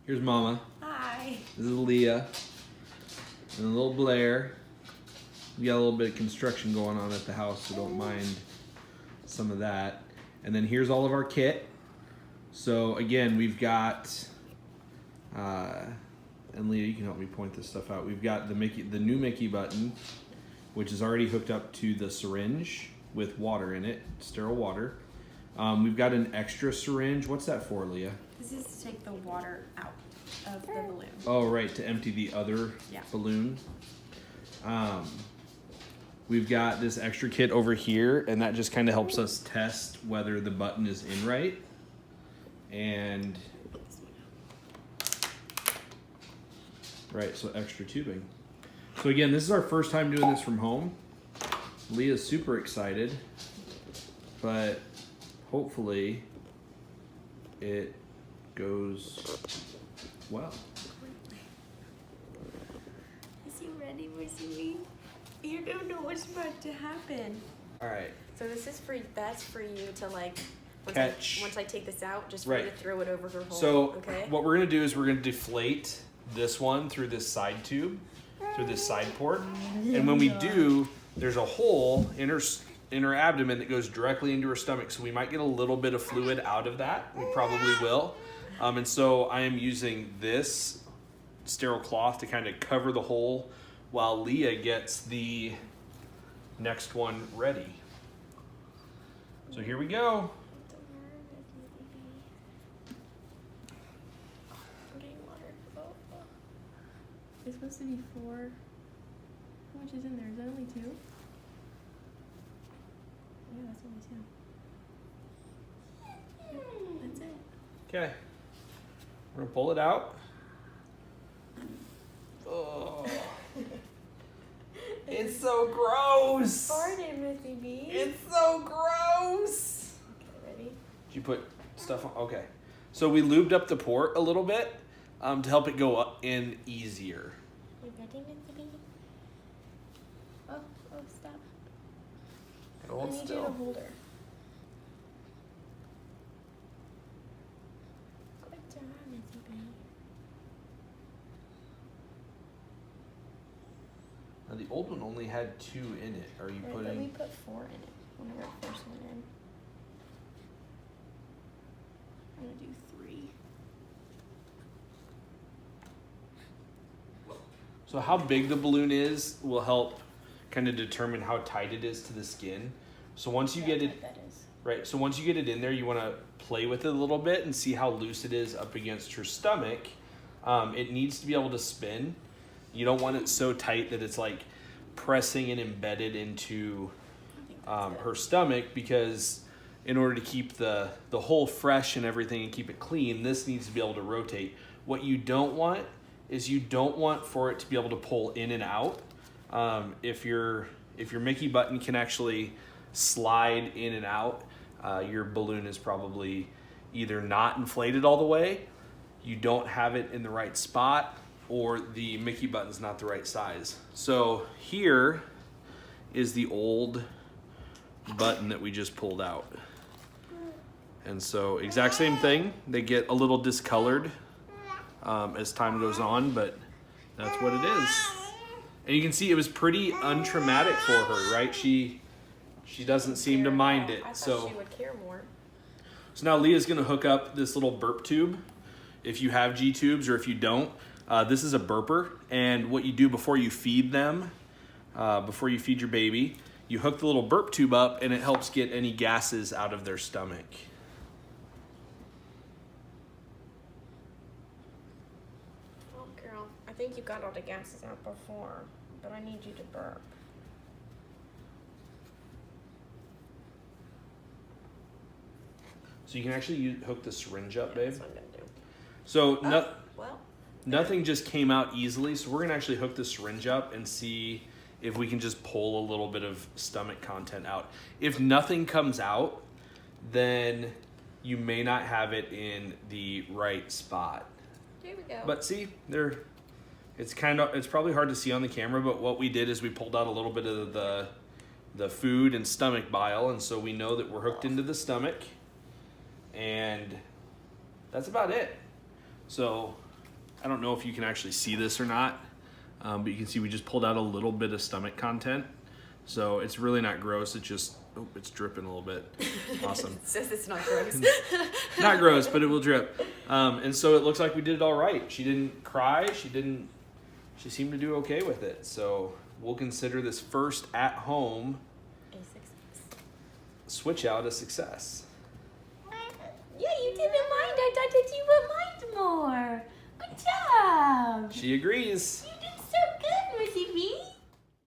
Here's Mama. Hi. This is Leah. And little Blair. We got a little bit of construction going on at the house, so don't mind some of that. And then here's all of our kit. So again, we've got, and Leah, you can help me point this stuff out. We've got the new Mickey button, which is already hooked up to the syringe with water in it, sterile water. We've got an extra syringe. What's that for, Leah? This is to take the water out of the balloon. Oh, right, to empty the other balloon. We've got this extra kit over here, and that just kind of helps us test whether the button is in right. And, right, so extra tubing. So again, this is our first time doing this from home. Leah's super excited, but hopefully it goes well. Is he ready, Missy? You don't know what's about to happen. All right. So this is that's for you to like Catch. once I take this out, just for you to throw it over her hole. So okay? what we're gonna do is we're gonna deflate this one through this side tube, through this side port, and when we do, there's a hole in her abdomen that goes directly into her stomach. So we might get a little bit of fluid out of that. We probably will. And so I am using this sterile cloth to kind of cover the hole while Leah gets the next one ready. So here we go. It's supposed to be 4. How much is in there? Is that only 2? Yeah, that's only 2. That's it. Okay. We're gonna pull it out. Oh. It's so gross. Pardon, Missy B. It's so gross. Okay, ready? Did you put stuff on? Okay. So we lubed up the port a little bit to help it go up in easier. You ready, Missy B? Oh, stop. Hold I need still. you to hold her. Good job, Missy B. Now the old one only had 2 in it. Are you Right, but we putting? put 4 in it when we first went in. I'm gonna do 3. So how big the balloon is will help kind of determine how tight it is to the skin. So once you get it, That is. right, so once you get it in there, you want to play with it a little bit and see how loose it is up against her stomach. It needs to be able to spin. You don't want it so tight that it's like pressing and embedded into her stomach, because in order to keep the hole fresh and everything and keep it clean, this needs to be able to rotate. What you don't want is you don't want for it to be able to pull in and out. If your Mickey button can actually slide in and out, your balloon is probably either not inflated all the way, you don't have it in the right spot, or the Mickey button's not the right size. So here is the old button that we just pulled out. And so exact same thing, they get a little discolored as time goes on, but that's what it is. And you can see it was pretty untraumatic for her, right? She doesn't seem to mind it. I thought So she would care more. now Leah's gonna hook up this little burp tube. If you have G tubes or if you don't, this is a burper. And what you do before you feed them, before you feed your baby, you hook the little burp tube up and it helps get any gases out of their stomach. Oh, girl, I think you got all the gases out before, but I need you to burp. So you can actually hook the syringe up, babe. That's what I'm gonna do. So Well, nothing just came out easily, so we're gonna actually hook the syringe up and see if we can just pull a little bit of stomach content out. If nothing comes out, then you may not have it in the right spot. here we go. But see, it's probably hard to see on the camera, but what we did is we pulled out a little bit of the food and stomach bile, and so we know that we're hooked into the stomach, and that's about it. So I don't know if you can actually see this or not, but you can see we just pulled out a little bit of stomach content. So it's really not gross. It's just, oh, it's dripping a little bit. Awesome. It says it's not gross. Not gross, but it will drip. And so it looks like we did it all right. She didn't cry. She seemed to do okay with it. So we'll consider this first at-home switch out a success. Yeah, you didn't mind. I thought that you would mind more. Good job. She agrees. You